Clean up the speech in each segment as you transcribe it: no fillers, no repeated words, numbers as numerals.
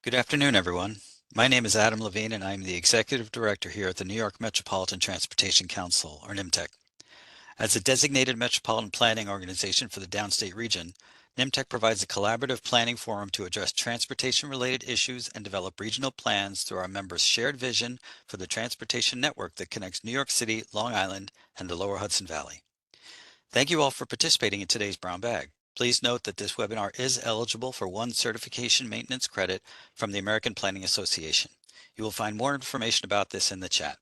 Good afternoon, everyone. My name is Adam Levine, and I'm the Executive Director here at the New York Metropolitan Transportation Council, or NYMTC. As a designated metropolitan planning organization for the downstate region, NYMTC provides a collaborative planning forum to address transportation-related issues and develop regional plans through our members' shared vision for the transportation network that connects New York City, Long Island, and the Lower Hudson Valley. Thank you all for participating in today's Brown Bag. Please note that this webinar is eligible for one certification maintenance credit from the American Planning Association. You will find more information about this in the chat.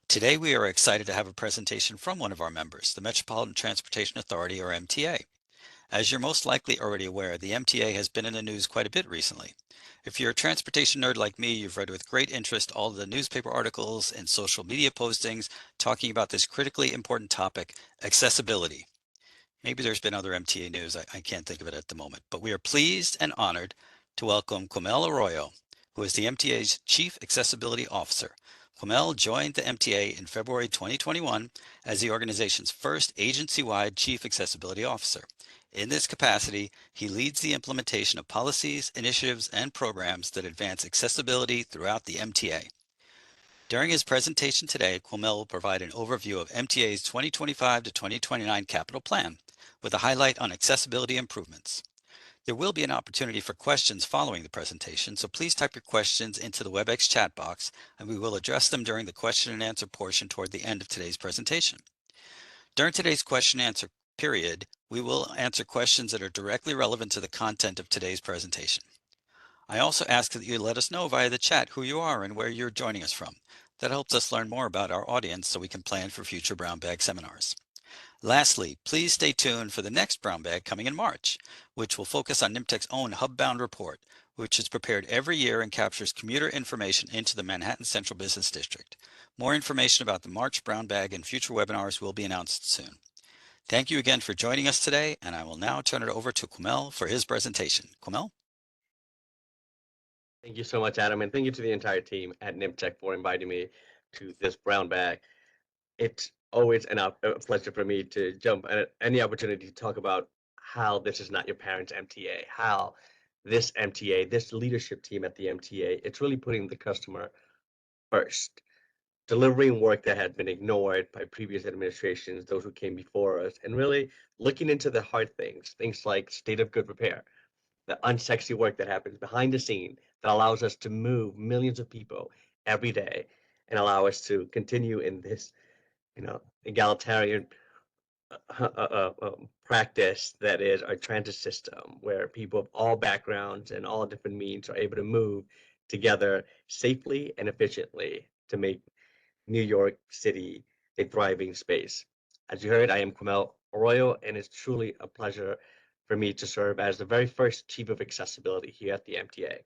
Today we are excited to have a presentation from one of our members, the Metropolitan Transportation Authority, or MTA. As you're most likely already aware, the MTA has been in the news quite a bit recently. If you're a transportation nerd like me, you've read with great interest all the newspaper articles and social media postings talking about this critically important topic, accessibility. Maybe there's been other MTA news. I can't think of it at the moment, but we are pleased and honored to welcome Quamel Arroyo, who is the MTA's Chief Accessibility Officer. Quamel joined the MTA in February 2021 as the organization's first agency-wide Chief Accessibility Officer. In this capacity, he leads the implementation of policies, initiatives, and programs that advance accessibility throughout the MTA. During his presentation today, Quamel will provide an overview of MTA's 2025 to 2029 capital plan, with a highlight on accessibility improvements. There will be an opportunity for questions following the presentation, so please type your questions into the WebEx chat box, and we will address them during the question and answer portion toward the end of today's presentation. During today's question and answer period, we will answer questions that are directly relevant to the content of today's presentation. I also ask that you let us know via the chat who you are and where you're joining us from. That helps us learn more about our audience so we can plan for future Brown Bag seminars. Lastly, please stay tuned for the next Brown Bag coming in March, which will focus on NYMTC's own Hubbound report, which is prepared every year and captures commuter information into the Manhattan Central Business District. More information about the March Brown Bag and future webinars will be announced soon. Thank you again for joining us today, and I will now turn it over to Quamel for his presentation. Quamel? Thank you so much, Adam, and thank you to the entire team at NYMTC for inviting me to this brown bag. It's always a pleasure for me to jump at any opportunity to talk about how this is not your parents' MTA, how this MTA, this leadership team at the MTA, it's really putting the customer first, delivering work that had been ignored by previous administrations, those who came before us, and really looking into the hard things like state of good repair, the unsexy work that happens behind the scene that allows us to move millions of people every day and allow us to continue in this, egalitarian practice that is our transit system, where people of all backgrounds and all different means are able to move together safely and efficiently to make New York City a thriving space. As you heard, I am Quamel Arroyo, and it's truly a pleasure for me to serve as the very first Chief of Accessibility here at the MTA.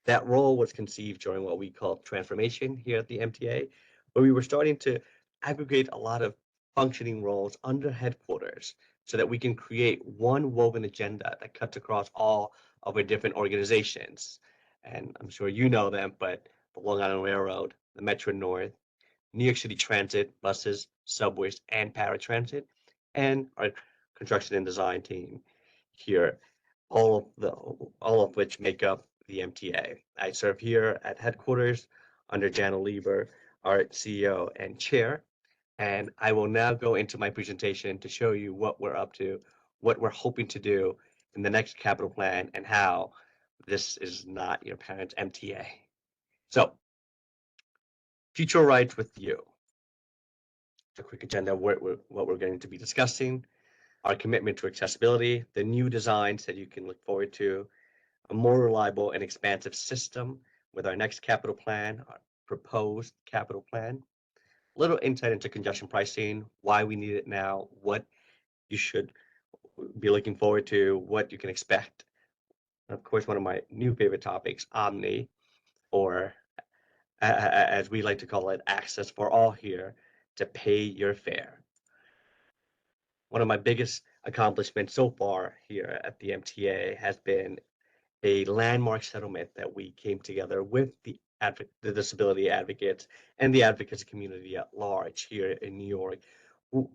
That role was conceived during what we call transformation here at the MTA, where we were starting to aggregate a lot of functioning roles under headquarters so that we can create one woven agenda that cuts across all of our different organizations. And I'm sure you know them, but the Long Island Railroad, the Metro North, New York City Transit, buses, subways, and paratransit, and our construction and design team here, all of which make up the MTA. I serve here at headquarters under Jana Lieber, our CEO and chair, and I will now go into my presentation to show you what we're up to, what we're hoping to do in the next capital plan, and how this is not your parents' MTA. So, future rides with you. A quick agenda of what we're going to be discussing, our commitment to accessibility, the new designs that you can look forward to, a more reliable and expansive system with our next capital plan, our proposed capital plan, a little insight into congestion pricing, why we need it now, what you should be looking forward to, what you can expect. And of course, one of my new favorite topics, Omni, or as we like to call it, access for all here to pay your fare. One of my biggest accomplishments so far here at the MTA has been a landmark settlement that we came together with the disability advocates and the advocacy community at large here in New York.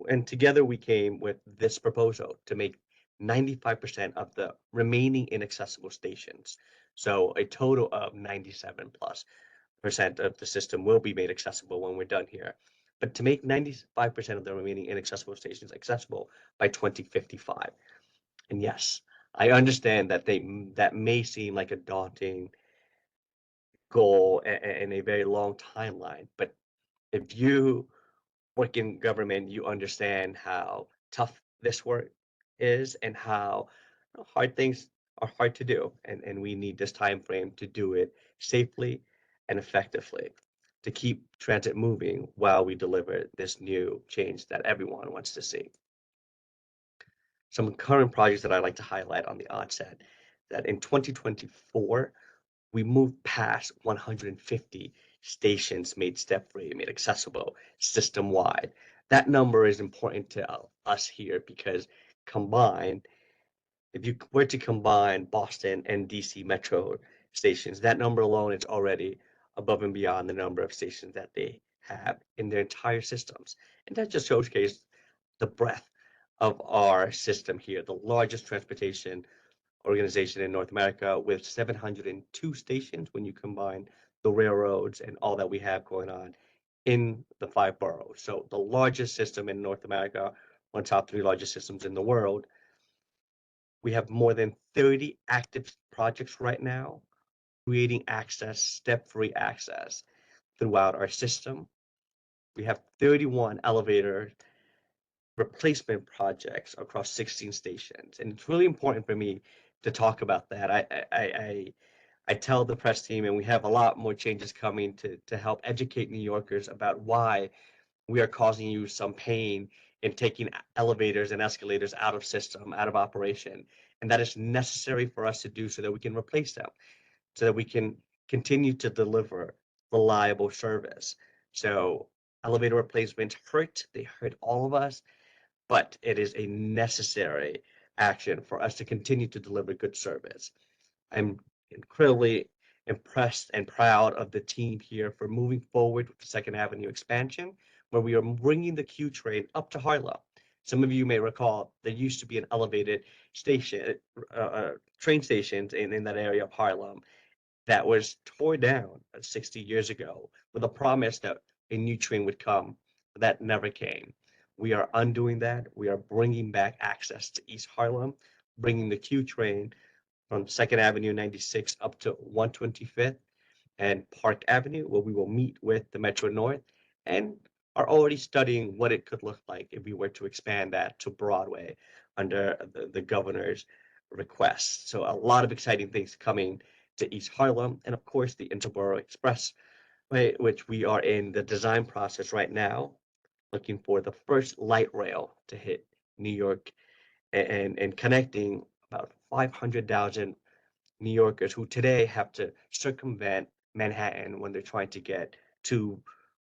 And together we came with this proposal to make 95% of the remaining inaccessible stations So a total of 97 plus percent of the system will be made accessible when we're done here. But to make 95% of the remaining inaccessible stations accessible by 2055. And yes, I understand that that may seem like a daunting goal and a very long timeline, but if you work in government, you understand how tough this work is and how hard things are hard to do. And we need this time frame to do it safely and effectively to keep transit moving while we deliver this new change that everyone wants to see. Some current projects that I'd like to highlight on the onset that in 2024, we moved past 150 stations made step-free, made accessible system-wide. That number is important to us here because combined, if you were to combine Boston and DC Metro stations, that number alone is already above and beyond the number of stations that they have in their entire systems. And that just showcases the breadth of our system here, the largest transportation organization in North America with 702 stations when you combine the railroads and all that we have going on in the five boroughs. So the largest system in North America, one of the top three largest systems in the world. We have more than 30 active projects right now, creating access, step-free access throughout our system. We have 31 elevator replacement projects across 16 stations. And it's really important for me to talk about that. I tell the press team, and we have a lot more changes coming to help educate New Yorkers about why we are causing you some pain in taking elevators and escalators out of system, out of operation. And that is necessary for us to do so that we can replace them, so that we can continue to deliver reliable service. So elevator replacements hurt, they hurt all of us, but it is a necessary action for us to continue to deliver good service. I'm incredibly impressed and proud of the team here for moving forward with the Second Avenue expansion, where we are bringing the Q train up to Harlem. Some of you may recall there used to be an elevated station, train stations in that area of Harlem that was tore down 60 years ago with a promise that a new train would come. That never came. We are undoing that. We are bringing back access to East Harlem, bringing the Q train from 2nd Avenue 96 up to 125th and Park Avenue, where we will meet with the Metro North and are already studying what it could look like if we were to expand that to Broadway under the governor's request. So a lot of exciting things coming to East Harlem, and of course the Interborough Expressway, which we are in the design process right now, looking for the first light rail to hit New York and connecting about 500,000 New Yorkers who today have to circumvent Manhattan when they're trying to get to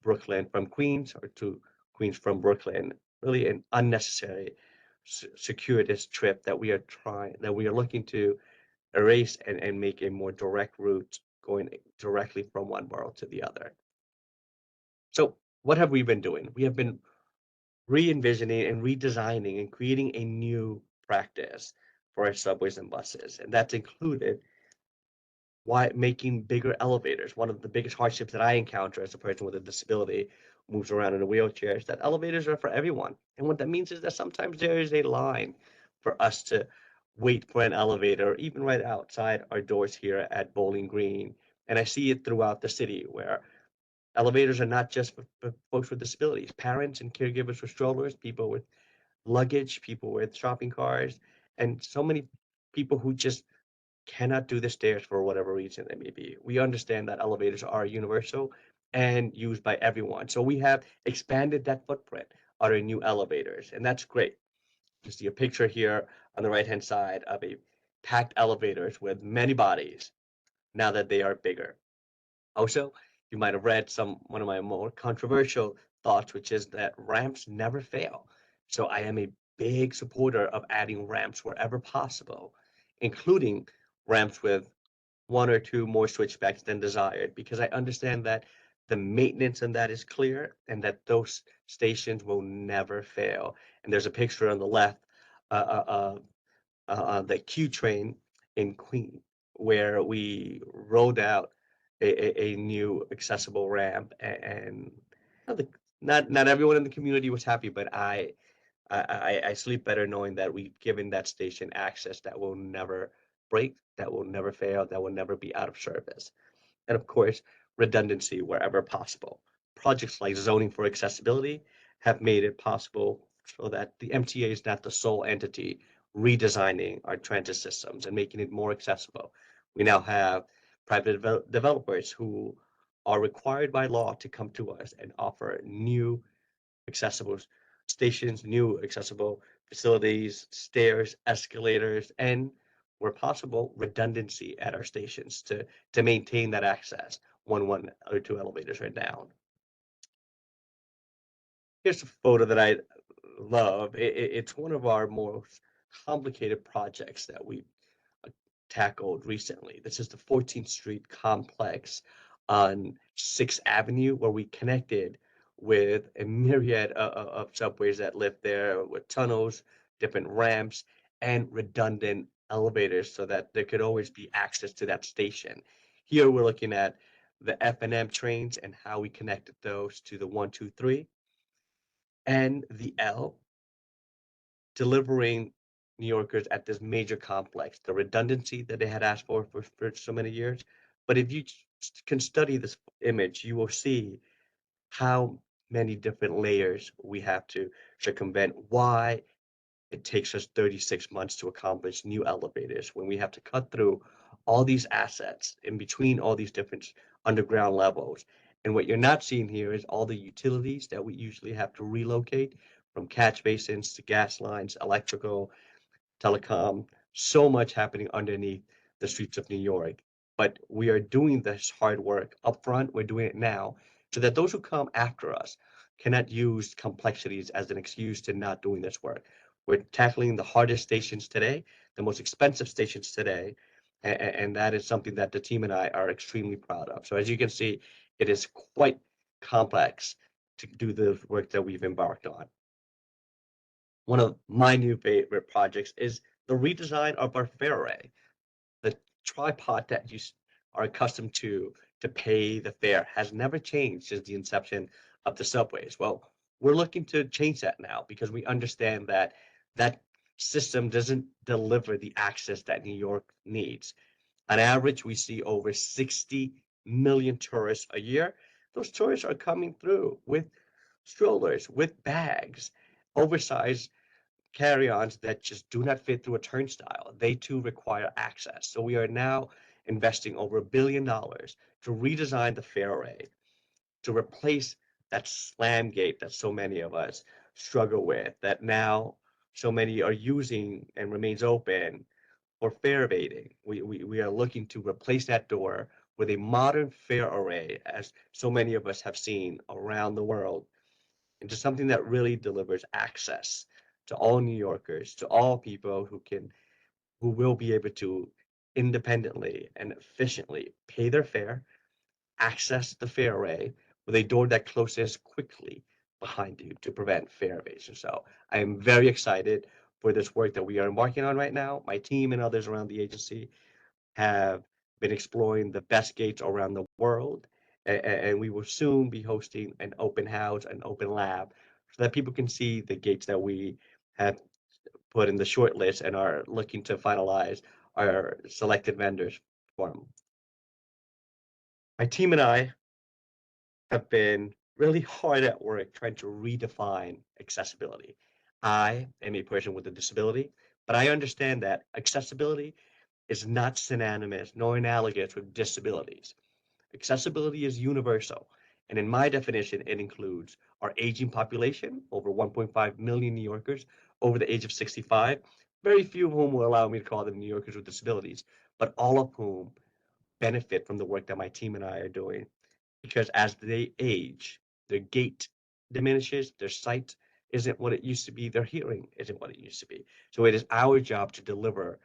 Brooklyn from Queens or to Queens from Brooklyn. Really an unnecessary circuitous trip that we are looking to erase and make a more direct route going directly from one borough to the other. So what have we been doing? We have been re-envisioning and redesigning and creating a new practice for our subways and buses. And that's included why making bigger elevators. One of the biggest hardships that I encounter as a person with a disability who moves around in a wheelchair is that elevators are for everyone. And what that means is that sometimes there is a line for us to wait for an elevator, even right outside our doors here at Bowling Green. And I see it throughout the city where elevators are not just for folks with disabilities, parents and caregivers for strollers, people with luggage, people with shopping cars, and so many people who just cannot do the stairs for whatever reason it may be. We understand that elevators are universal and used by everyone. So we have expanded that footprint on our new elevators, and that's great. You see a picture here on the right-hand side of a packed elevators with many bodies now that they are bigger. Also, you might have read one of my more controversial thoughts, which is that ramps never fail. So I am a big supporter of adding ramps wherever possible, including ramps with one or two more switchbacks than desired, because I understand that the maintenance in that is clear and that those stations will never fail. And there's a picture on the left uh, uh, the Q train in where we rolled out a new accessible ramp, and not everyone in the community was happy, but I sleep better knowing that we've given that station access that will never break, that will never fail, that will never be out of service. And of course, redundancy wherever possible. Projects like zoning for accessibility have made it possible so that the MTA is not the sole entity redesigning our transit systems and making it more accessible. We now have private developers who are required by law to come to us and offer new accessible stations, new accessible facilities, stairs, escalators, and where possible, redundancy at our stations to maintain that access when one or two elevators are down. Here's a photo that I love. It's one of our most complicated projects that we tackled recently. This is the 14th Street complex on 6th Avenue, where we connected with a myriad of subways that live there with tunnels, different ramps, and redundant elevators so that there could always be access to that station. Here we're looking at the F&M trains and how we connected those to the 123 and the L, delivering New Yorkers at this major complex, the redundancy that they had asked for so many years. But if you can study this image, you will see how many different layers we have to circumvent, why it takes us 36 months to accomplish new elevators when we have to cut through all these assets in between all these different underground levels. And what you're not seeing here is all the utilities that we usually have to relocate, from catch basins to gas lines, electrical, telecom, so much happening underneath the streets of New York. But we are doing this hard work upfront. We're doing it now so that those who come after us cannot use complexities as an excuse to not doing this work. We're tackling the hardest stations today, the most expensive stations today, and that is something that the team and I are extremely proud of. So as you can see, it is quite complex to do the work that we've embarked on. One of my new favorite projects is the redesign of our fare array. The tripod that you are accustomed to pay the fare has never changed since the inception of the subways. Well, we're looking to change that now because we understand that that system doesn't deliver the access that New York needs. On average, we see over 60 million tourists a year. Those tourists are coming through with strollers, with bags, oversized carry-ons that just do not fit through a turnstile. They too require access. So we are now investing over $1 billion to redesign the fare array, to replace that slam gate that so many of us struggle with, that now so many are using and remains open for fare evading. We are looking to replace that door with a modern fare array, as so many of us have seen around the world, into something that really delivers access to all New Yorkers, to all people who will be able to independently and efficiently pay their fare, access the fare array with a door that closes quickly behind you to prevent fare evasion. So I am very excited for this work that we are embarking on right now. My team and others around the agency have been exploring the best gates around the world, and we will soon be hosting an open house, an open lab, so that people can see the gates that we have put in the short list and are looking to finalize our selected vendors for them. My team and I have been really hard at work trying to redefine accessibility. I am a person with a disability, but I understand that accessibility is not synonymous nor analogous with disabilities. Accessibility is universal, and in my definition, it includes our aging population, over 1.5 million New Yorkers over the age of 65, very few of whom will allow me to call them New Yorkers with disabilities, but all of whom benefit from the work that my team and I are doing. Because as they age, their gait diminishes, their sight isn't what it used to be, their hearing isn't what it used to be. So it is our job to deliver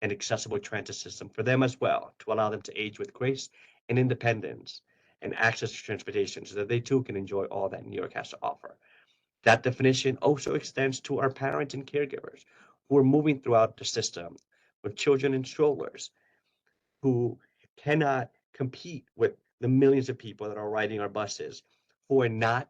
an accessible transit system for them as well, to allow them to age with grace and independence and access to transportation so that they too can enjoy all that New York has to offer. That definition also extends to our parents and caregivers who are moving throughout the system with children in strollers. who cannot compete with the millions of people that are riding our buses, who are not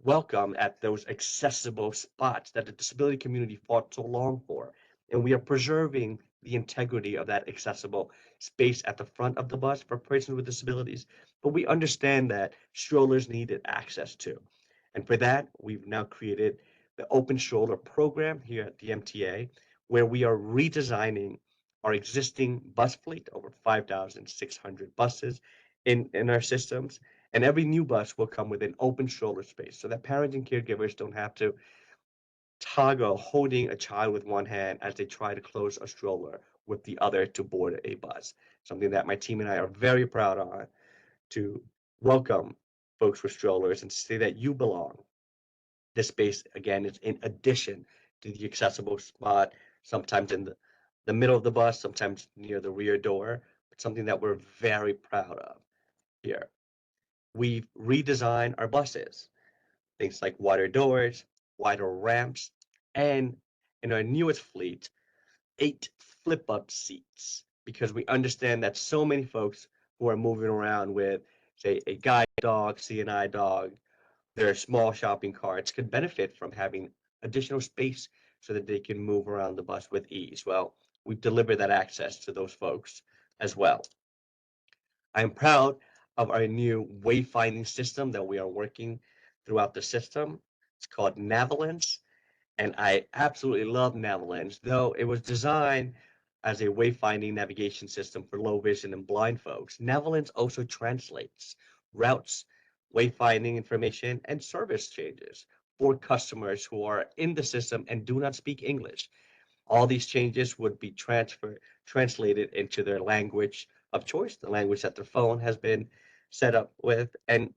welcome at those accessible spots that the disability community fought so long for. And we are preserving the integrity of that accessible space at the front of the bus for persons with disabilities. But we understand that strollers needed access to. And for that, we've now created the Open Stroller program here at the MTA, where we are redesigning our existing bus fleet, over 5,600 buses in our systems, and every new bus will come with an open stroller space so that parents and caregivers don't have to toggle holding a child with one hand as they try to close a stroller with the other to board a bus. Something that my team and I are very proud on, to welcome folks with strollers and say that you belong. This space, again, is in addition to the accessible spot, sometimes in the middle of the bus, sometimes near the rear door, but something that we're very proud of here. We've redesigned our buses, things like wider doors, wider ramps, and in our newest fleet, 8 flip-up seats, because we understand that so many folks who are moving around with, say, a guide dog, CNI dog, their small shopping carts could benefit from having additional space so that they can move around the bus with ease. Well, we've delivered that access to those folks as well. I am proud of our new wayfinding system that we are working throughout the system. It's called Navalence, and I absolutely love Navalence, though it was designed as a wayfinding navigation system for low vision and blind folks. Navalence also translates routes, wayfinding information, and service changes for customers who are in the system and do not speak English. All these changes would be translated into their language of choice, the language that their phone has been set up with. And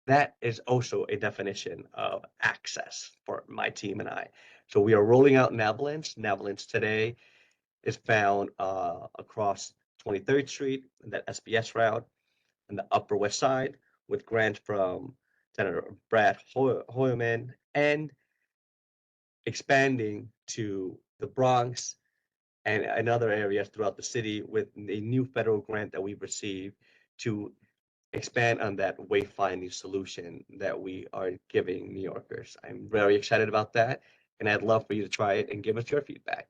that is also a definition of access for my team and I. So we are rolling out Navalence. Navalence today is found across 23rd Street, that SBS route, and the Upper West Side, with grants from Senator Brad Hoylman, and expanding to the Bronx and other areas throughout the city with a new federal grant that we've received to expand on that wayfinding solution that we are giving New Yorkers. I'm very excited about that, and I'd love for you to try it and give us your feedback.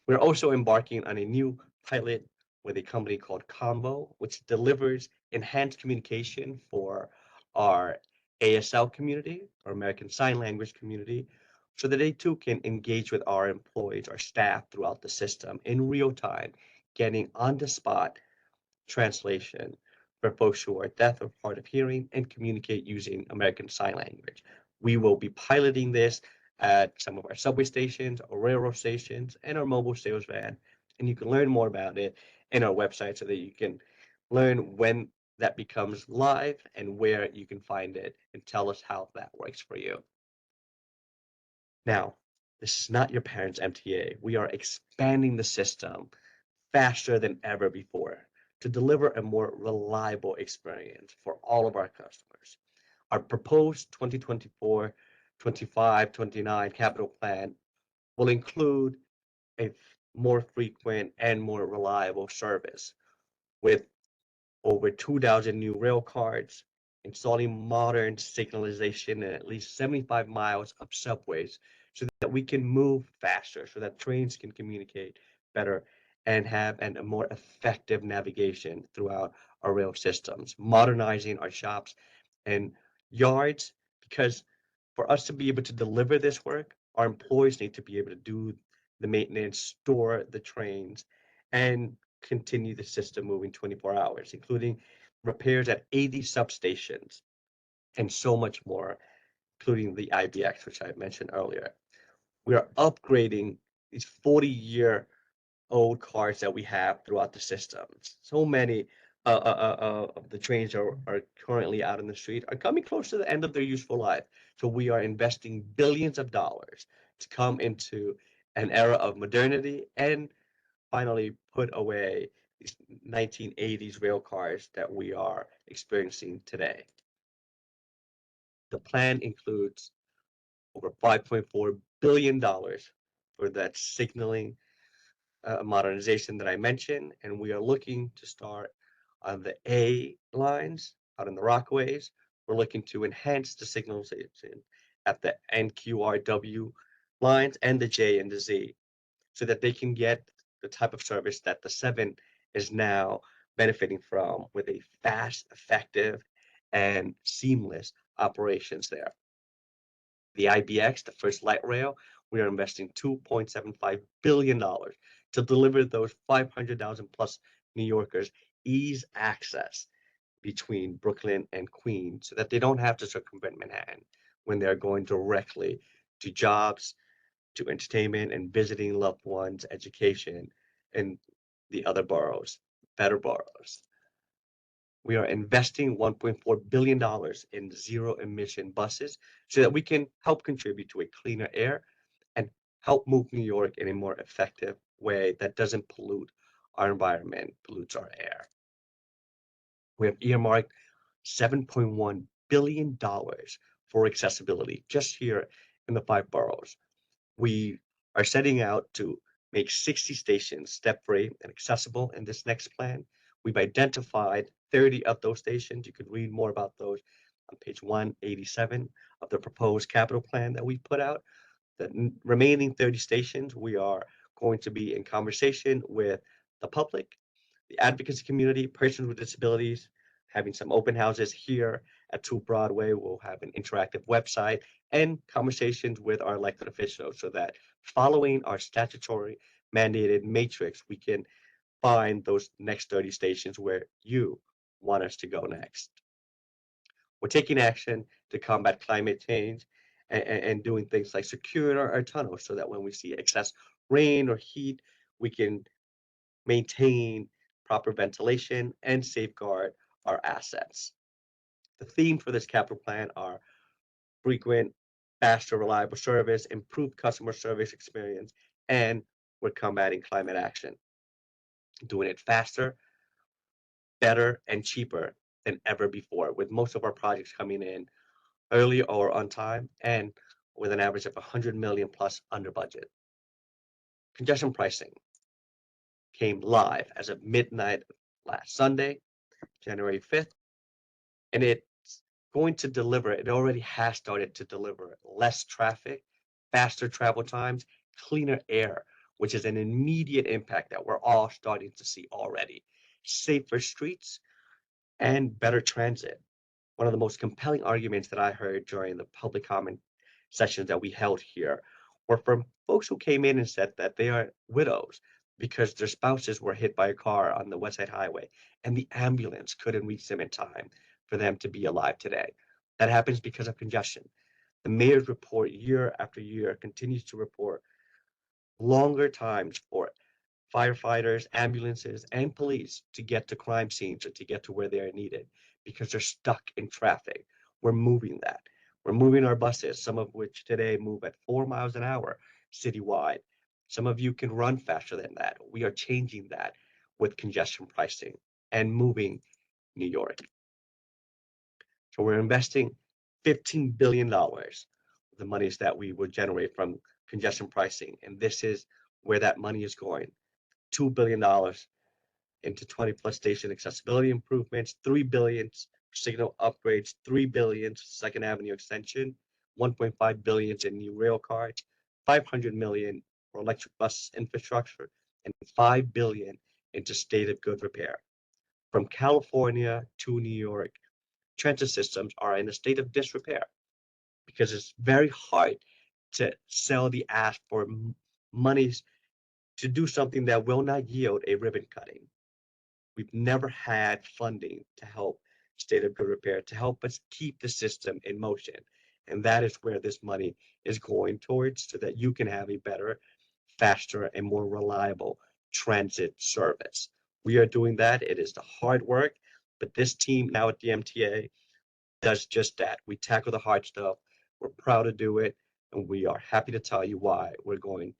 We're also embarking on a new pilot with a company called Combo, which delivers enhanced communication for our ASL community, our American Sign Language community, so that they too can engage with our employees, our staff throughout the system in real time, getting on the spot translation for folks who are deaf or hard of hearing and communicate using American Sign Language. We will be piloting this at some of our subway stations, our railroad stations, and our mobile sales van. And you can learn more about it in our website so that you can learn when that becomes live and where you can find it, and tell us how that works for you. Now, this is not your parents' MTA. We are expanding the system faster than ever before to deliver a more reliable experience for all of our customers. Our proposed 2024, 25, 29 capital plan will include a more frequent and more reliable service with over 2,000 new rail cards, installing modern signalization in at least 75 miles of subways so that we can move faster, so that trains can communicate better and have a more effective navigation throughout our rail systems, modernizing our shops and yards, because for us to be able to deliver this work, our employees need to be able to do the maintenance, store the trains, and continue the system moving 24 hours, including repairs at 80 substations and so much more, including the IBX, which I mentioned earlier. We are upgrading these 40-year-old cars that we have throughout the systems. So many of the trains are currently out in the street are coming close to the end of their useful life. So we are investing billions of dollars to come into an era of modernity and finally put away these 1980s rail cars that we are experiencing today. The plan includes over $5.4 billion for that signaling modernization that I mentioned, and we are looking to start on the A lines out in the Rockaways. We're looking to enhance the signalization at the NQRW lines and the J and the Z so that they can get the type of service that the 7 is now benefiting from with a fast, effective, and seamless operations there. The IBX, the first light rail, we are investing $2.75 billion to deliver those 500,000 plus New Yorkers ease access between Brooklyn and Queens so that they don't have to circumvent Manhattan when they're going directly to jobs, to entertainment, and visiting loved ones, education, and the other boroughs, better boroughs. We are investing $1.4 billion in zero emission buses so that we can help contribute to a cleaner air and help move New York in a more effective way that doesn't pollute our environment, pollutes our air. We have earmarked $7.1 billion for accessibility just here in the 5 boroughs. We are setting out to make 60 stations step-free and accessible in this next plan. We've identified 30 of those stations. You can read more about those on page 187 of the proposed capital plan that we put out. The remaining 30 stations, we are going to be in conversation with the public, the advocacy community, persons with disabilities, having some open houses here at 2 Broadway. We'll have an interactive website and conversations with our elected officials so that following our statutory mandated matrix, we can find those next 30 stations where you want us to go next. We're taking action to combat climate change and doing things like securing our tunnels so that when we see excess rain or heat, we can maintain proper ventilation and safeguard our assets. The theme for this capital plan are frequent, faster, reliable service, improved customer service experience, and we're combating climate action, doing it faster, better, and cheaper than ever before, with most of our projects coming in early or on time and with an average of 100 million plus under budget. Congestion pricing came live as of midnight last Sunday, January 5th, and it's going to deliver, it already has started to deliver less traffic, faster travel times, cleaner air, which is an immediate impact that we're all starting to see already, safer streets, and better transit. One of the most compelling arguments that I heard during the public comment sessions that we held here were from folks who came in and said that they are widows because their spouses were hit by a car on the West Side Highway and the ambulance couldn't reach them in time for them to be alive today. That happens because of congestion. The mayor's report year after year continues to report longer times for firefighters, ambulances, and police to get to crime scenes or to get to where they are needed because they're stuck in traffic. We're moving that. We're moving our buses, some of which today move at 4 miles an hour citywide. Some of you can run faster than that. We are changing that with congestion pricing and moving New York. So we're investing $15 billion, the monies that we would generate from congestion pricing. And this is where that money is going. $2 billion into 20 plus station accessibility improvements, 3 billion for signal upgrades, 3 billion Second Avenue extension, 1.5 billion in new rail cars, 500 million for electric bus infrastructure, and 5 billion into state of good repair. From California to New York, transit systems are in a state of disrepair because it's very hard to sell the ask for monies to do something that will not yield a ribbon cutting. We've never had funding to help state of good repair, to help us keep the system in motion. And that is where this money is going towards so that you can have a better, faster, and more reliable transit service. We are doing that. It is the hard work, but this team now at the MTA does just that. We tackle the hard stuff. We're proud to do it, and we are happy to tell you why we're going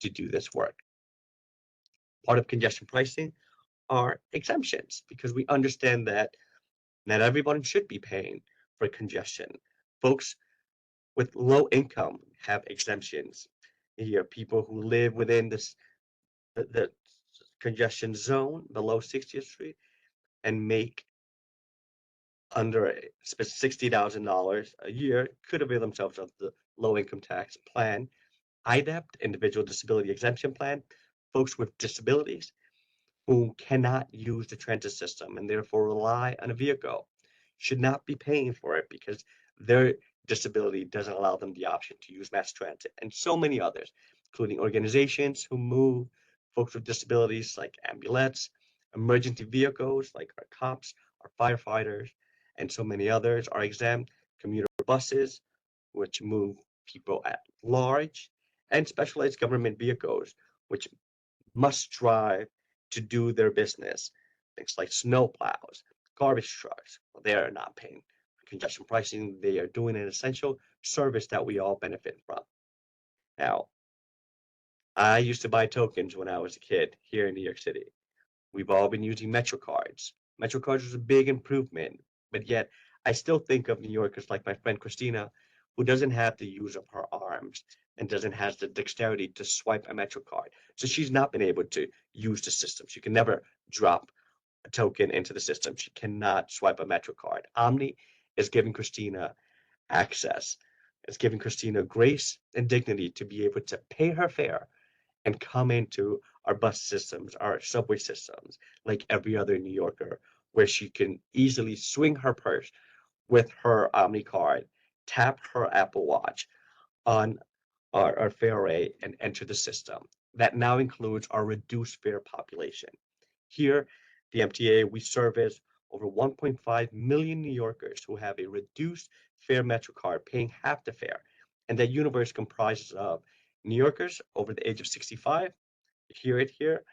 to do this work. Part of congestion pricing are exemptions because we understand that not everyone should be paying for congestion. Folks with low income have exemptions. You hear people who live within this the congestion zone below 60th Street and make under $60,000 a year could avail themselves of the low income tax plan, IDEPT, individual disability exemption plan, folks with disabilities who cannot use the transit system and therefore rely on a vehicle should not be paying for it because their disability doesn't allow them the option to use mass transit, and so many others, including organizations who move folks with disabilities like ambulettes, emergency vehicles like our cops, our firefighters, and so many others are exempt, commuter buses, which move people at large, and specialized government vehicles, which must drive to do their business. Things like snow plows, garbage trucks, well, they are not paying congestion pricing. They are doing an essential service that we all benefit from. Now, I used to buy tokens when I was a kid here in New York City. We've all been using Metro cards. Metro cards was a big improvement, but yet I still think of New Yorkers like my friend Christina, who doesn't have the use of her arms and doesn't have the dexterity to swipe a Metro card. So she's not been able to use the system. She can never drop a token into the system. She cannot swipe a Metro card. Omni is giving Christina access. It's giving Christina grace and dignity to be able to pay her fare and come into our bus systems, our subway systems, like every other New Yorker, where she can easily swing her purse with her Omni card, tap her Apple Watch on our fare rate, and enter the system. That now includes our reduced fare population. Here, the MTA, we service over 1.5 million New Yorkers who have a reduced fare Metro card, paying half the fare. And that universe comprises of New Yorkers over the age of 65. Hear it here.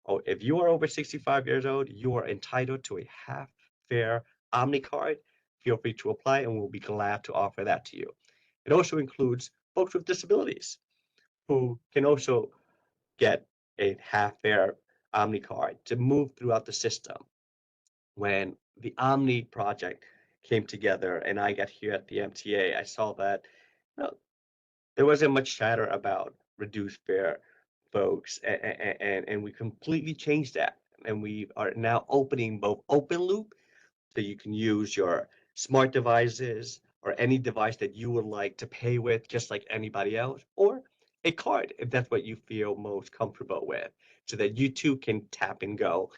Oh, if you are over 65 years old, you are entitled to a half fare Omni card. Feel free to apply, and we'll be glad to offer that to you. It also includes folks with disabilities who can also get a half fare Omni card to move throughout the system. When the Omni project came together and I got here at the MTA, I saw that you know, there wasn't much chatter about reduced fare folks, and we completely changed that. And we are now opening both open loop, so you can use your smart devices or any device that you would like to pay with, just like anybody else, or a card if that's what you feel most comfortable with, so that you too can tap and go.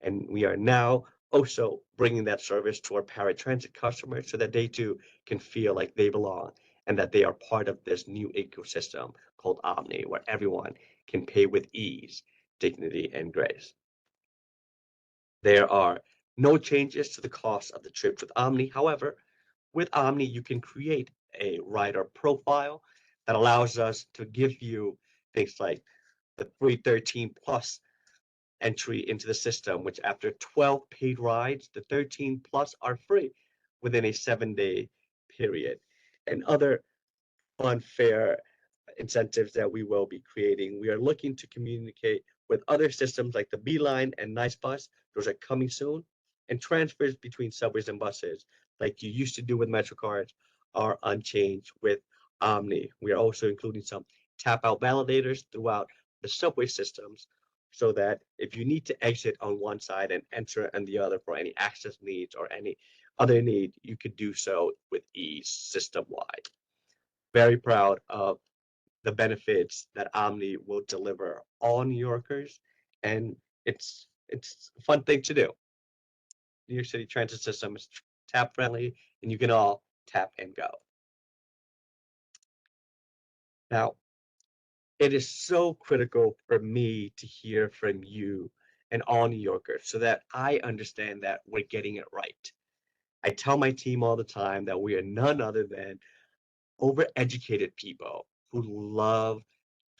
And we are now also bringing that service to our paratransit customers so that they too can feel like they belong and that they are part of this new ecosystem called Omni, where everyone can pay with ease, dignity, and grace. There are no changes to the cost of the trips with Omni. However, with Omni, you can create a rider profile that allows us to give you things like the 313 plus entry into the system, which after 12 paid rides, the 13 plus are free within a 7-day period. And other unfair incentives that we will be creating. We are looking to communicate with other systems like the Beeline and Nice Bus. Those are coming soon. And transfers between subways and buses, like you used to do with MetroCards, are unchanged with Omni. We are also including some tap out validators throughout the subway systems so that if you need to exit on one side and enter on the other for any access needs or any other need, you could do so with ease system wide. Very proud of the benefits that Omni will deliver all New Yorkers, and it's a fun thing to do. New York City transit system is tap friendly, and you can all tap and go. Now, it is so critical for me to hear from you and all New Yorkers so that I understand that we're getting it right. I tell my team all the time that we are none other than overeducated people who love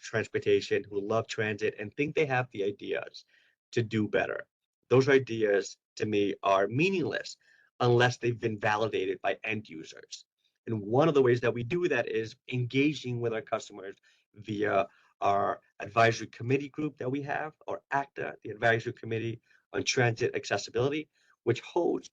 transportation, who love transit and think they have the ideas to do better. Those ideas to me are meaningless unless they've been validated by end users. And one of the ways that we do that is engaging with our customers via our advisory committee group that we have, or ACTA, the Advisory Committee on Transit Accessibility, which holds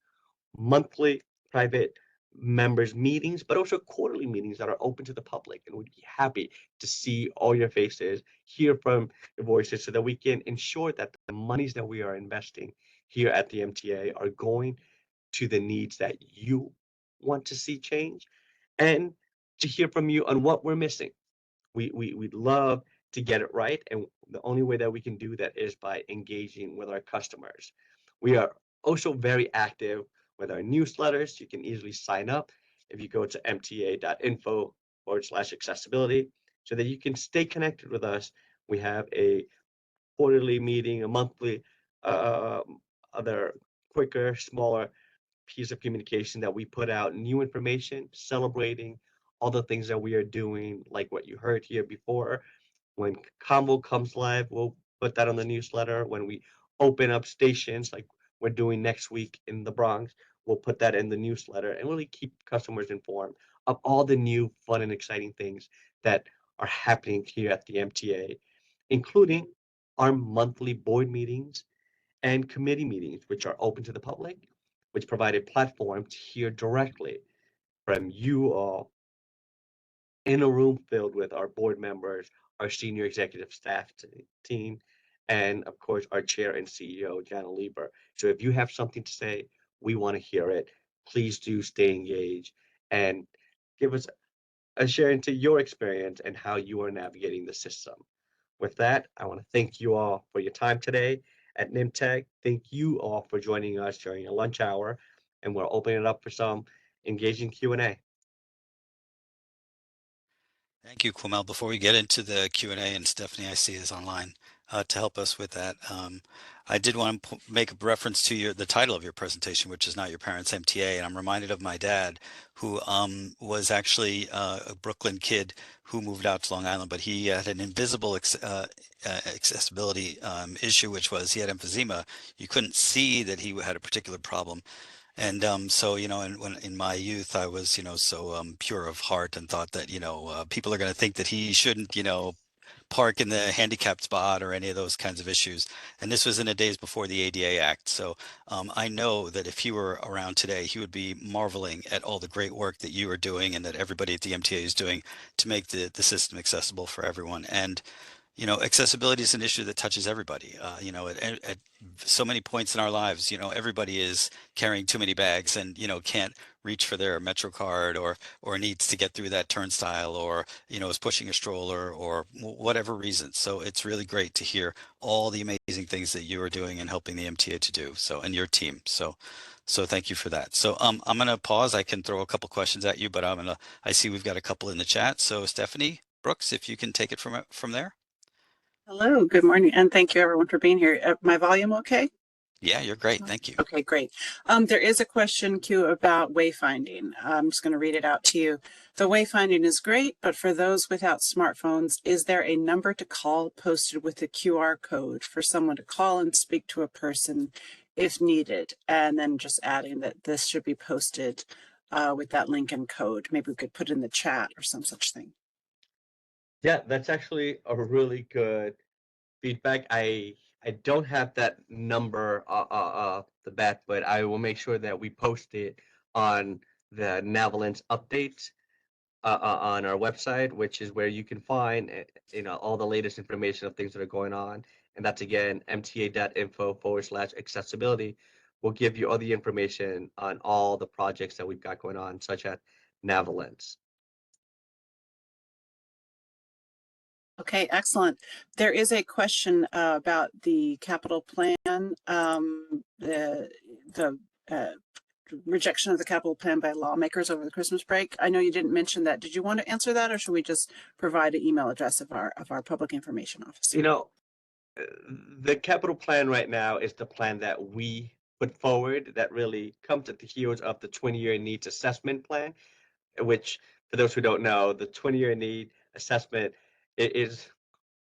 monthly private members meetings, but also quarterly meetings that are open to the public. And we'd be happy to see all your faces, hear from your voices so that we can ensure that the monies that we are investing here at the MTA are going to the needs that you want to see change and to hear from you on what we're missing. We'd love to get it right, and the only way that we can do that is by engaging with our customers. We are also very active with our newsletters. You can easily sign up if you go to mta.info/accessibility so that you can stay connected with us. We have a quarterly meeting, a monthly, other quicker, smaller piece of communication that we put out new information celebrating all the things that we are doing, like what you heard here before. When Combo comes live, we'll put that on the newsletter. When we open up stations like we're doing next week in the Bronx, we'll put that in the newsletter and really keep customers informed of all the new fun and exciting things that are happening here at the MTA, including our monthly board meetings and committee meetings, which are open to the public, which provide a platform to hear directly from you all in a room filled with our board members, our senior executive staff team, and of course, our chair and CEO, Jana Lieber. So if you have something to say, we want to hear it. Please do stay engaged and give us a share into your experience and how you are navigating the system. With that, I want to thank you all for your time today at NYMTC. Thank you all for joining us during a lunch hour, and we're opening it up for some engaging Q&A. Thank you, Kumel. Before we get into the Q&A, and Stephanie, I see, is online to help us with that. I did want to make a reference to the title of your presentation, which is Not Your Parents' MTA, and I'm reminded of my dad, who was actually a Brooklyn kid who moved out to Long Island, but he had an invisible accessibility issue, which was he had emphysema. You couldn't see that he had a particular problem. And so, in my youth, I was, so pure of heart and thought that, people are going to think that he shouldn't, park in the handicapped spot or any of those kinds of issues. And this was in the days before the ADA Act. So I know that if he were around today, he would be marveling at all the great work that you are doing and that everybody at the MTA is doing to make the system accessible for everyone. And accessibility is an issue that touches everybody. At so many points in our lives, everybody is carrying too many bags and, can't reach for their Metro card or needs to get through that turnstile or, is pushing a stroller or whatever reason. So it's really great to hear all the amazing things that you are doing and helping the MTA to do. So, and your team. So thank you for that. So I'm going to pause. I can throw a couple questions at you, but I see we've got a couple in the chat. So Stephanie Brooks, if you can take it from there. Hello, good morning, and thank you everyone for being here. My volume okay? Yeah, you're great. Thank you. Okay, great. There is a question, Q, about wayfinding. I'm just going to read it out to you. The wayfinding is great, but for those without smartphones, is there a number to call posted with the QR code for someone to call and speak to a person if needed? And then just adding that this should be posted with that link and code. Maybe we could put it in the chat or some such thing. Yeah, that's actually a really good feedback. I don't have that number the bat, but I will make sure that we post it on the Navalence updates on our website, which is where you can find all the latest information of things that are going on. And that's again mta.info/accessibility. We'll give you all the information on all the projects that we've got going on, such as Navalence. Okay, excellent. There is a question about the capital plan, the rejection of the capital plan by lawmakers over the Christmas break. I know you didn't mention that. Did you want to answer that, or should we just provide an email address of our public information office? The capital plan right now is the plan that we put forward that really comes at the heels of the 20-year needs assessment plan, which, for those who don't know, the 20-year need assessment is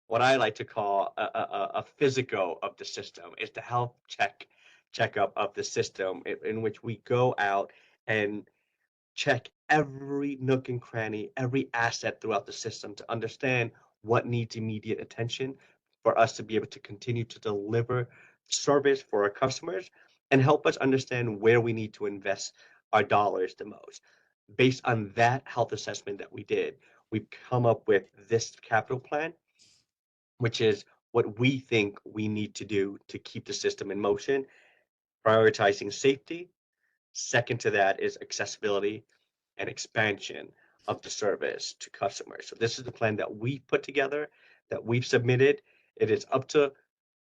what I like to call a physical of the system. It's the health checkup of the system in which we go out and check every nook and cranny, every asset throughout the system to understand what needs immediate attention for us to be able to continue to deliver service for our customers and help us understand where we need to invest our dollars the most. Based on that health assessment that we did, we've come up with this capital plan, which is what we think we need to do to keep the system in motion, prioritizing safety. Second to that is accessibility and expansion of the service to customers. So this is the plan that we put together, that we've submitted. It is up to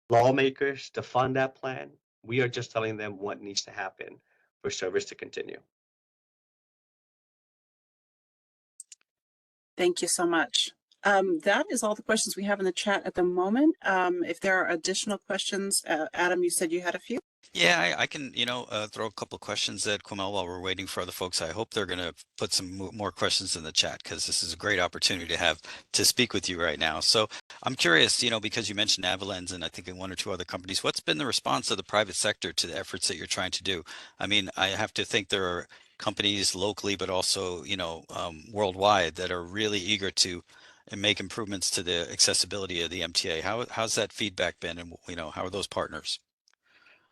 lawmakers to fund that plan. We are just telling them what needs to happen for service to continue. Thank you so much. That is all the questions we have in the chat at the moment. If there are additional questions, Adam, you said you had a few. Yeah, I can, throw a couple of questions at Kumail while we're waiting for other folks. I hope they're going to put some more questions in the chat because this is a great opportunity to have to speak with you right now. So I'm curious, because you mentioned Avalens and I think in one or two other companies, what's been the response of the private sector to the efforts that you're trying to do? I mean, I have to think there are companies locally, but also, worldwide that are really eager to make improvements to the accessibility of the MTA. How's that feedback been, and how are those partners?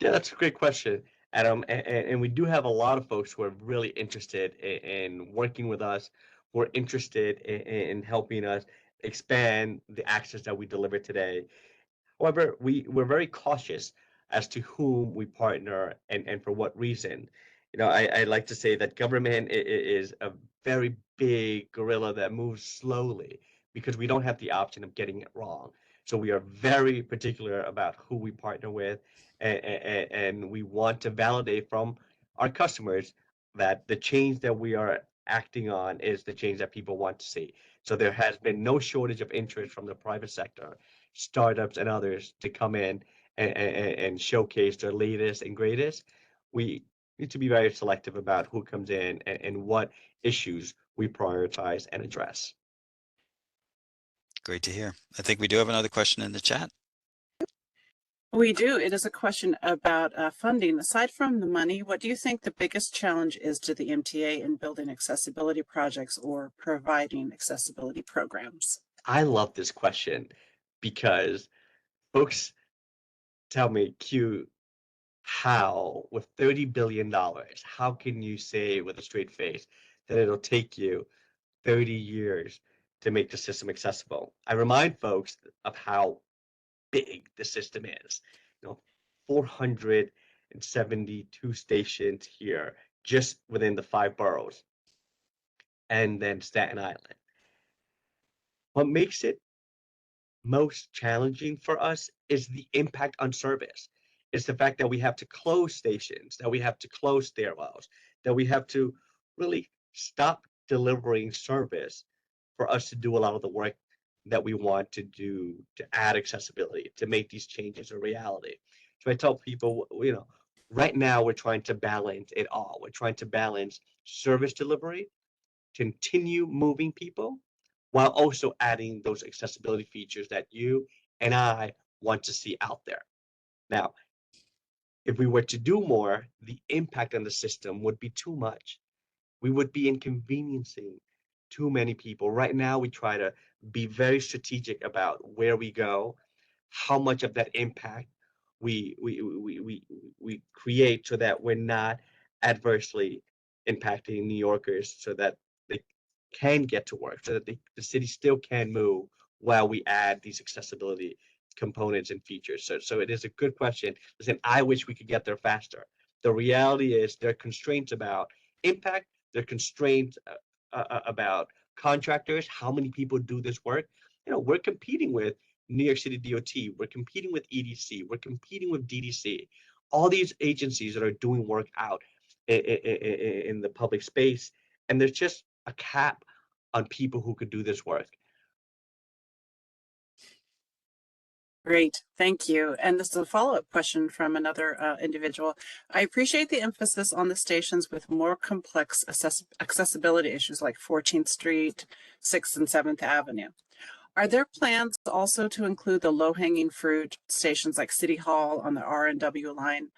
Yeah, that's a great question, Adam. And we do have a lot of folks who are really interested in working with us, who are interested in helping us expand the access that we deliver today. However, we're very cautious as to whom we partner and for what reason. I like to say that government is a very big gorilla that moves slowly because we don't have the option of getting it wrong. So we are very particular about who we partner with, and we want to validate from our customers that the change that we are acting on is the change that people want to see. So there has been no shortage of interest from the private sector, startups and others to come in and showcase their latest and greatest. We need to be very selective about who comes in and what issues we prioritize and address. Great to hear. I think we do have another question in the chat. We do. It is a question about funding. Aside from the money, what do you think the biggest challenge is to the MTA in building accessibility projects or providing accessibility programs? I love this question because folks tell me, Q, how, with $30 billion, how can you say with a straight face that it'll take you 30 years to make the system accessible? I remind folks of how big the system is. 472 stations here, just within the 5 boroughs, and then Staten Island. What makes it most challenging for us is the impact on service. It's the fact that we have to close stations, that we have to close stairwells, that we have to really stop delivering service for us to do a lot of the work that we want to do to add accessibility, to make these changes a reality. So I tell people, right now we're trying to balance it all. We're trying to balance service delivery, continue moving people, while also adding those accessibility features that you and I want to see out there. Now, if we were to do more, the impact on the system would be too much. We would be inconveniencing too many people. Right now, we try to be very strategic about where we go, how much of that impact we create so that we're not adversely impacting New Yorkers so that they can get to work, so that the city still can move while we add these accessibility components and features. So it is a good question. Listen, I wish we could get there faster. The reality is there are constraints about impact, there are constraints about contractors, how many people do this work. We're competing with New York City DOT, we're competing with EDC, we're competing with DDC, all these agencies that are doing work out in the public space, and there's just a cap on people who could do this work. Great, thank you. And this is a follow-up question from another individual. I appreciate the emphasis on the stations with more complex accessibility issues like 14th Street, 6th and 7th Avenue. Are there plans also to include the low-hanging fruit stations like City Hall on the R and W line?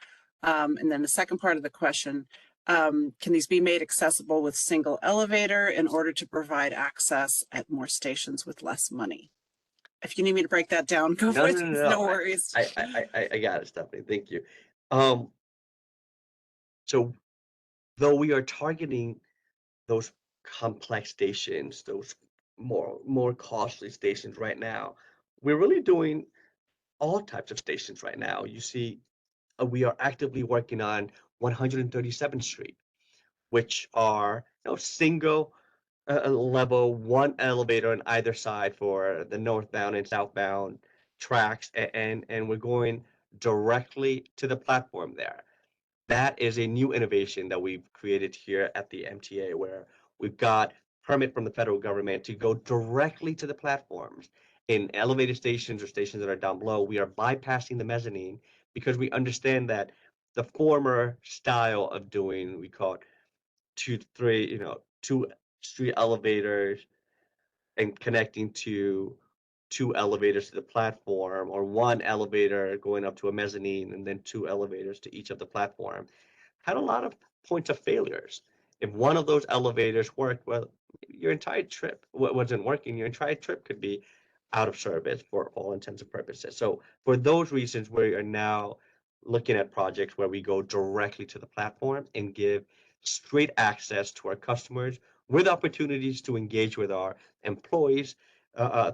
And then the second part of the question, can these be made accessible with single elevator in order to provide access at more stations with less money? If you need me to break that down, go for it. No worries. I got it, Stephanie. Thank you. So though we are targeting those complex stations, those more costly stations right now, we're really doing all types of stations right now. You see, we are actively working on 137th Street, which are single level, one elevator on either side for the northbound and southbound tracks, and we're going directly to the platform there. That is a new innovation that we've created here at the MTA, where we've got permit from the federal government to go directly to the platforms. In elevated stations or stations that are down below, we are bypassing the mezzanine because we understand that the former style of doing, we call it two, three, two street elevators and connecting to two elevators to the platform, or one elevator going up to a mezzanine and then two elevators to each of the platform, had a lot of points of failures. If one of those elevators worked, well, your entire trip wasn't working. Your entire trip could be out of service for all intents and purposes. So for those reasons, we are now looking at projects where we go directly to the platform and give straight access to our customers with opportunities to engage with our employees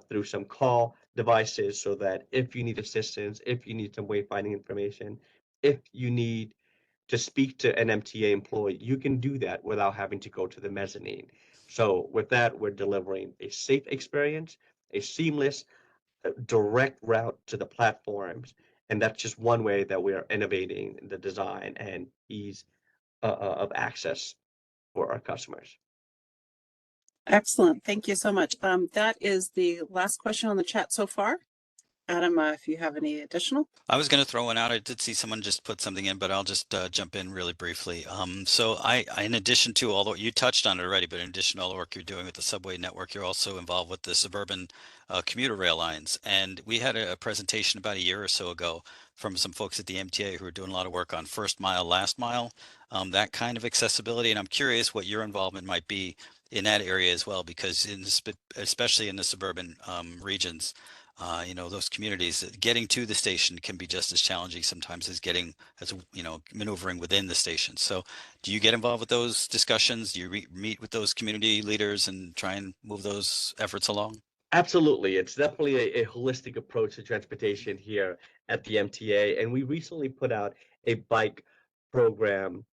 through some call devices, so that if you need assistance, if you need some wayfinding information, if you need to speak to an MTA employee, you can do that without having to go to the mezzanine. So with that, we're delivering a safe experience, a seamless, direct route to the platforms. And that's just one way that we are innovating the design and ease of access for our customers. Excellent. Thank you so much. That is the last question on the chat so far. Adam, if you have any additional. I was going to throw one out. I did see someone just put something in, but I'll just jump in really briefly. So in addition to, although you touched on it already, but in addition to all the work you're doing with the subway network, you're also involved with the suburban commuter rail lines. And we had a presentation about a year or so ago from some folks at the MTA who are doing a lot of work on first mile, last mile, that kind of accessibility. And I'm curious what your involvement might be in that area as well, because especially in the suburban regions, those communities, getting to the station can be just as challenging sometimes as maneuvering within the station. So do you get involved with those discussions? Do you meet with those community leaders and try and move those efforts along? Absolutely. It's definitely a holistic approach to transportation here at the MTA. And we recently put out a bike program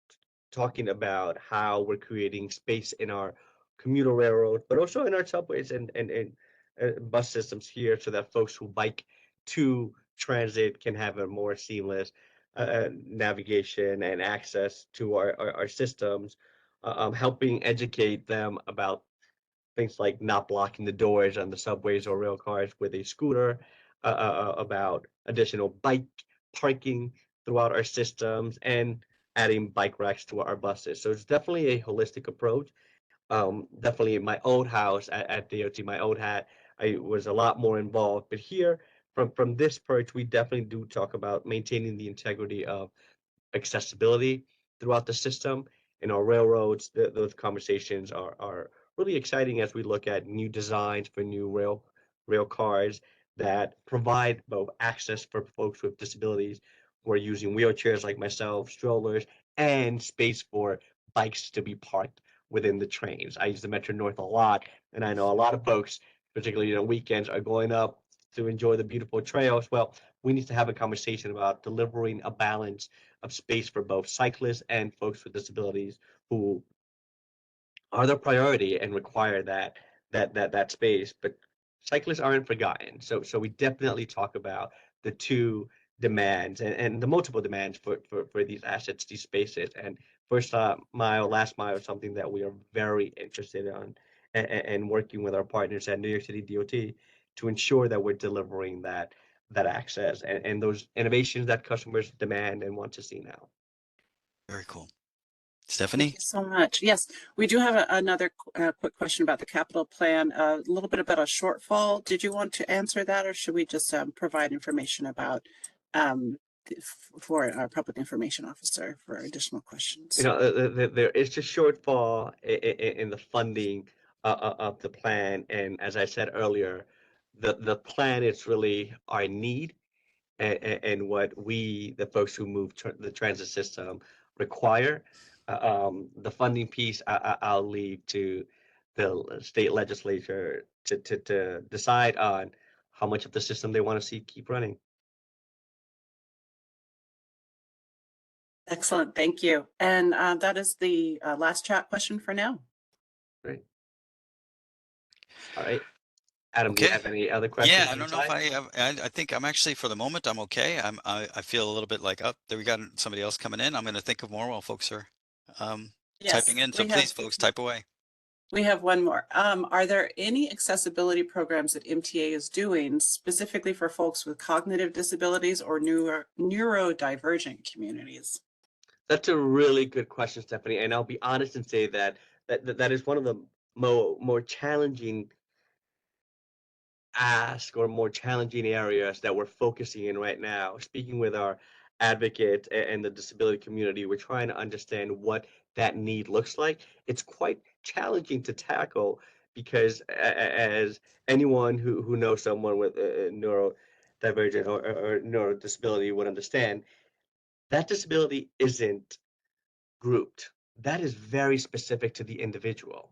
talking about how we're creating space in our commuter railroad, but also in our subways and bus systems here, so that folks who bike to transit can have a more seamless navigation and access to our systems, helping educate them about things like not blocking the doors on the subways or rail cars with a scooter, about additional bike parking throughout our systems, and adding bike racks to our buses. So it's definitely a holistic approach. Definitely in my old house at DOT, my old hat, I was a lot more involved. But here, from this perch, we definitely do talk about maintaining the integrity of accessibility throughout the system. In our railroads, those conversations are really exciting as we look at new designs for new rail cars that provide both access for folks with disabilities who are using wheelchairs like myself, strollers, and space for bikes to be parked within the trains. I use the Metro North a lot, and I know a lot of folks, particularly on weekends, are going up to enjoy the beautiful trails. Well, we need to have a conversation about delivering a balance of space for both cyclists and folks with disabilities who are the priority and require that space. But cyclists aren't forgotten. So we definitely talk about the two demands and the multiple demands for these assets, these spaces. And first mile, last mile is something that we are very interested in, and working with our partners at New York City DOT to ensure that we're delivering that access and those innovations that customers demand and want to see now. Very cool. Thank Stephanie? you so much. Yes, we do have another quick question about the capital plan, a little bit about a shortfall. Did you want to answer that, or should we just provide information about for our public information officer for additional questions? There is a shortfall in the funding of the plan, and as I said earlier, the plan is really our need and what we, the folks who move the transit system, require. The funding piece, I'll leave to the state legislature to decide on how much of the system they want to see keep running. Excellent, thank you. And that is the last chat question for now. Great. All right. Adam, do you have any other questions Yeah, I on your don't know if side? I have, I think I'm actually, for the moment, I'm okay. I feel a little bit like, oh, there we got somebody else coming in. I'm going to think of more while folks are typing Yes, in. So please, folks, type away. we have one more. Are there any accessibility programs that MTA is doing specifically for folks with cognitive disabilities or neurodivergent communities? That's a really good question, Stephanie. And I'll be honest and say that is one of the more challenging ask or more challenging areas that we're focusing in right now. Speaking with our advocate and the disability community, we're trying to understand what that need looks like. It's quite challenging to tackle because as anyone who knows someone with a neurodivergent or neuro disability would understand, that disability isn't grouped. That is very specific to the individual.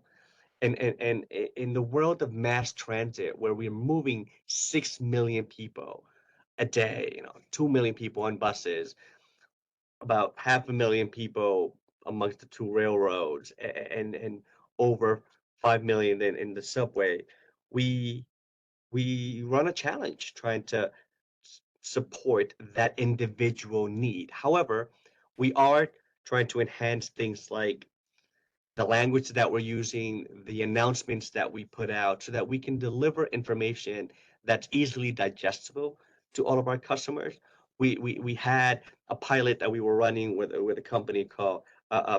And in the world of mass transit, where we're moving 6 million people a day, 2 million people on buses, about 500,000 people amongst the two railroads, and over 5 million in the subway, we we run a challenge trying to support that individual need. However, we are trying to enhance things like the language that we're using, the announcements that we put out so that we can deliver information that's easily digestible to all of our customers. We had a pilot that we were running with a company called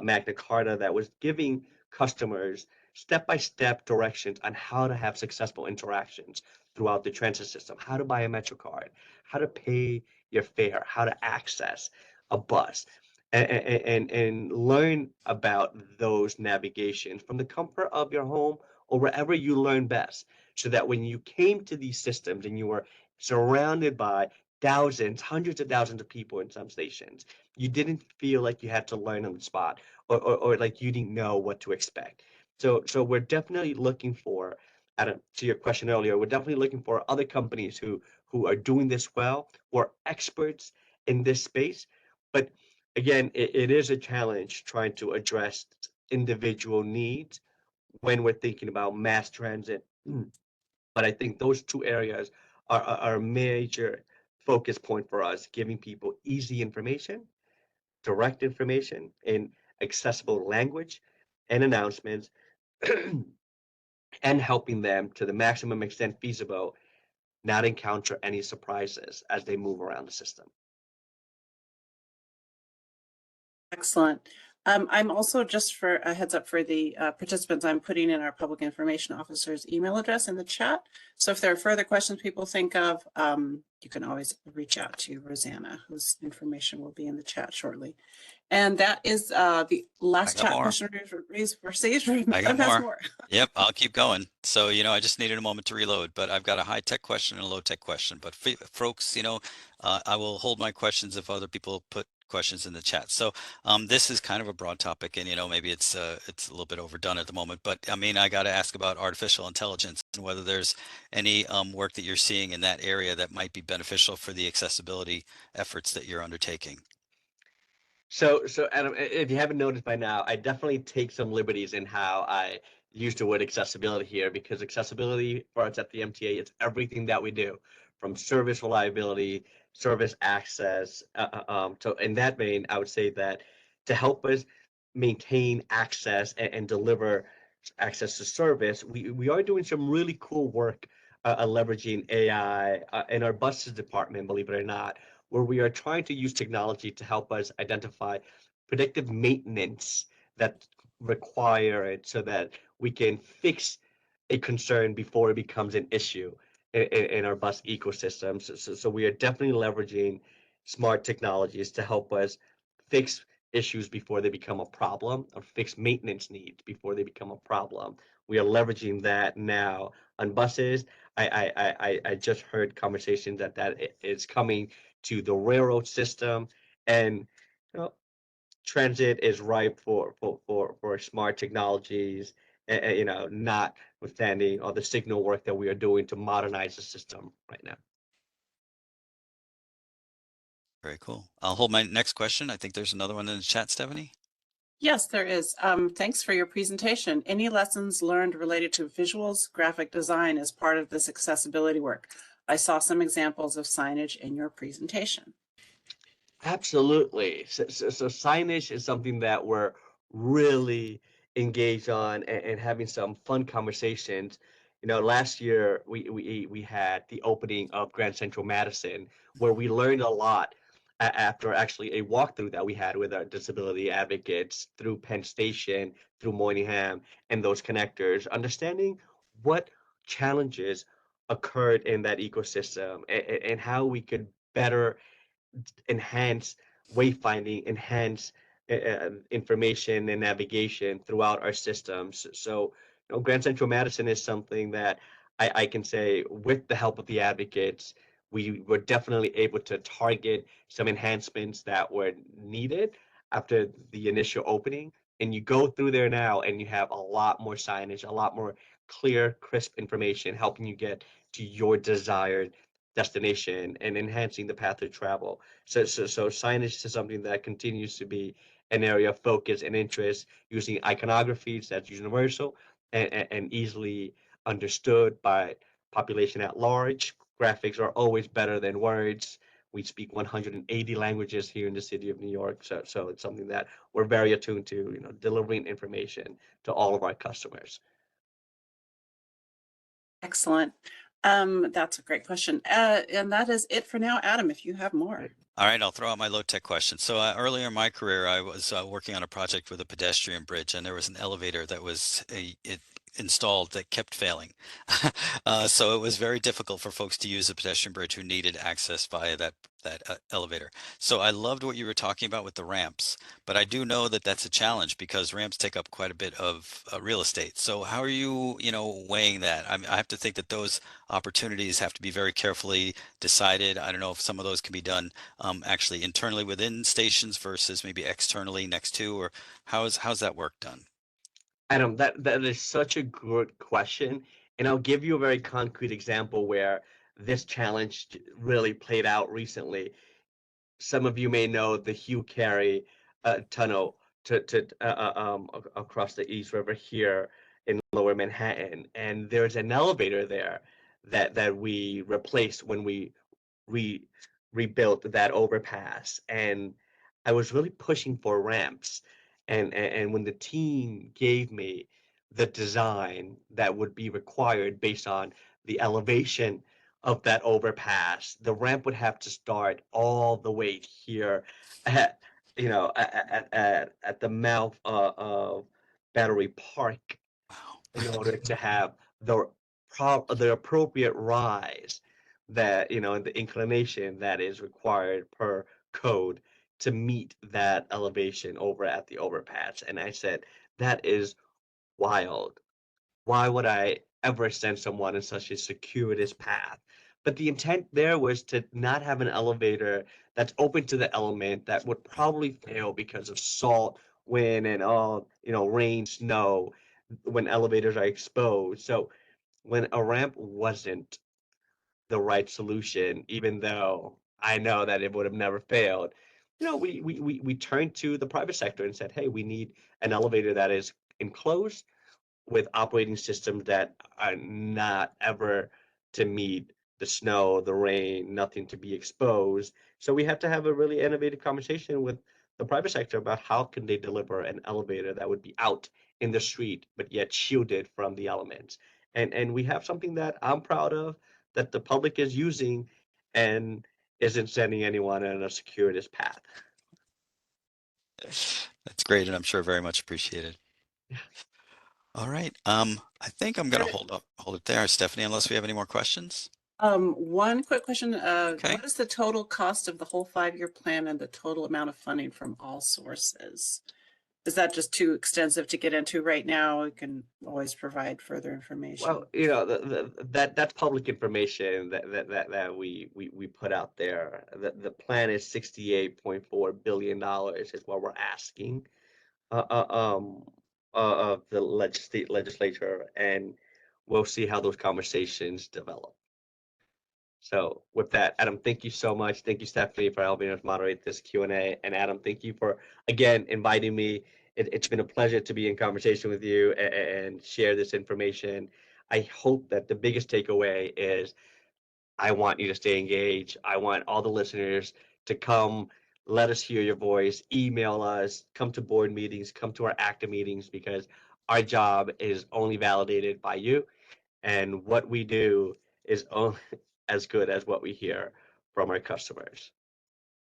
Magna Carta that was giving customers step-by-step directions on how to have successful interactions throughout the transit system, how to buy a Metro card, how to pay your fare, how to access a bus and learn about those navigations from the comfort of your home or wherever you learn best, so that when you came to these systems and you were surrounded by thousands, hundreds of thousands of people in some stations, you didn't feel like you had to learn on the spot or like you didn't know what to expect. So we're definitely looking for, Adam, to your question earlier, we're definitely looking for other companies who are doing this well, who are experts in this space. But again, it is a challenge trying to address individual needs when we're thinking about mass transit. But I think those two areas are a major focus point for us, giving people easy information, direct information in accessible language and announcements, and helping them to the maximum extent feasible not encounter any surprises as they move around the system. Excellent. I'm also, just for a heads up for the participants, I'm putting in our public information officer's email address in the chat. So if there are further questions people think of, you can always reach out to Rosanna, whose information will be in the chat shortly. And that is the last chat question raised for Sage. I got more. Yep, I'll keep going. So, I just needed a moment to reload, but I've got a high-tech question and a low-tech question. But folks, I will hold my questions if other people put questions in the chat. So this is kind of a broad topic, and maybe it's a little bit overdone at the moment, but I mean, I got to ask about artificial intelligence and whether there's any work that you're seeing in that area that might be beneficial for the accessibility efforts that you're undertaking. So Adam, if you haven't noticed by now, I definitely take some liberties in how I use the word accessibility here, because accessibility for us at the MTA is everything that we do, from service reliability, service access. So in that vein, I would say that to help us maintain access and deliver access to service, we are doing some really cool work leveraging AI in our buses department, believe it or not, where we are trying to use technology to help us identify predictive maintenance that require it so that we can fix a concern before it becomes an issue in our bus ecosystem. So we are definitely leveraging smart technologies to help us fix issues before they become a problem, or fix maintenance needs before they become a problem. We are leveraging that now on buses. I just heard conversations that is coming to the railroad system, and transit is ripe for smart technologies, and, notwithstanding all the signal work that we are doing to modernize the system right now. Very cool. I'll hold my next question. I think there's another one in the chat, Stephanie. Yes, there is. Thanks for your presentation. Any lessons learned related to visuals, graphic design as part of this accessibility work? I saw some examples of signage in your presentation. Absolutely. So signage is something that we're really engaged on, and having some fun conversations. Last year we had the opening of Grand Central Madison, where we learned a lot after actually a walkthrough that we had with our disability advocates through Penn Station, through Moynihan, and those connectors, understanding what challenges occurred in that ecosystem, and how we could better enhance wayfinding, enhance information and navigation throughout our systems. So, Grand Central Madison is something that I can say, with the help of the advocates, we were definitely able to target some enhancements that were needed after the initial opening. And you go through there now and you have a lot more signage, a lot more clear, crisp information helping you get to your desired destination and enhancing the path of travel. So signage is something that continues to be an area of focus and interest, using iconographies that's universal and easily understood by population at large. Graphics are always better than words. We speak 180 languages here in the city of New York, so it's something that we're very attuned to, delivering information to all of our customers. Excellent. That's a great question. And that is it for now. Adam, if you have more. All right, I'll throw out my low-tech question. So earlier in my career, I was working on a project with a pedestrian bridge, and there was an elevator that was installed that kept failing. So it was very difficult for folks to use the pedestrian bridge who needed access via that elevator. So I loved what you were talking about with the ramps, but I do know that that's a challenge because ramps take up quite a bit of real estate. So how are you, weighing that? I have to think that those opportunities have to be very carefully decided. I don't know if some of those can be done actually internally within stations versus maybe externally next to, or how's that work done? Adam, that is such a good question, and I'll give you a very concrete example where this challenge really played out recently. Some of you may know the Hugh Carey tunnel across the East River here in Lower Manhattan, and there's an elevator there that we replaced when we re rebuilt that overpass. And I was really pushing for ramps. And when the team gave me the design that would be required based on the elevation of that overpass, the ramp would have to start all the way here at, at the mouth of Battery Park, Wow. in order to have the appropriate rise, that and the inclination that is required per code to meet that elevation over at the overpass. And I said, that is wild. Why would I ever send someone in such a circuitous path? But the intent there was to not have an elevator that's open to the element that would probably fail because of salt, wind, and all, rain, snow, when elevators are exposed. So when a ramp wasn't the right solution, even though I know that it would have never failed, we turned to the private sector and said, hey, we need an elevator that is enclosed with operating systems that are not ever to meet the snow, the rain, nothing to be exposed. So we have to have a really innovative conversation with the private sector about how can they deliver an elevator that would be out in the street, but yet shielded from the elements. And we have something that I'm proud of, that the public is using and isn't sending anyone on a circuitous path. That's great, and I'm sure very much appreciated. All right. I think I'm gonna hold it there, Stephanie, unless we have any more questions. One quick question. Okay. What is the total cost of the whole 5-year plan and the total amount of funding from all sources? is that just too extensive to get into right now? We can always provide further information. Well, you know, that's public information that we put out there. The plan is $68.4 billion is what we're asking of the legislature, and we'll see how those conversations develop. So with that, Adam, thank you so much. Thank you, Stephanie, for helping us moderate this Q&A. And Adam, thank you for, again, inviting me. It's been a pleasure to be in conversation with you and share this information. I hope that the biggest takeaway is I want you to stay engaged. I want all the listeners to come, let us hear your voice, email us, come to board meetings, come to our ACTA meetings, because our job is only validated by you. And what we do is only as good as what we hear from our customers.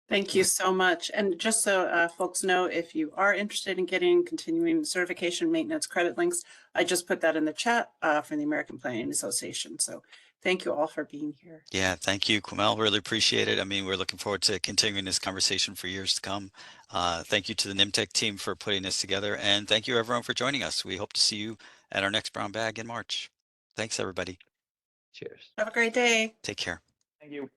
Thank you so much. And just so folks know, if you are interested in getting continuing certification maintenance credit links, I just put that in the chat for the American Planning Association. So thank you all for being here. Yeah, thank you, Kumail. Really appreciate it. I mean, we're looking forward to continuing this conversation for years to come. Thank you to the NYMTC team for putting this together, and thank you everyone for joining us. We hope to see you at our next brown bag in March. Thanks, everybody. Cheers. Have a great day. Take care. Thank you.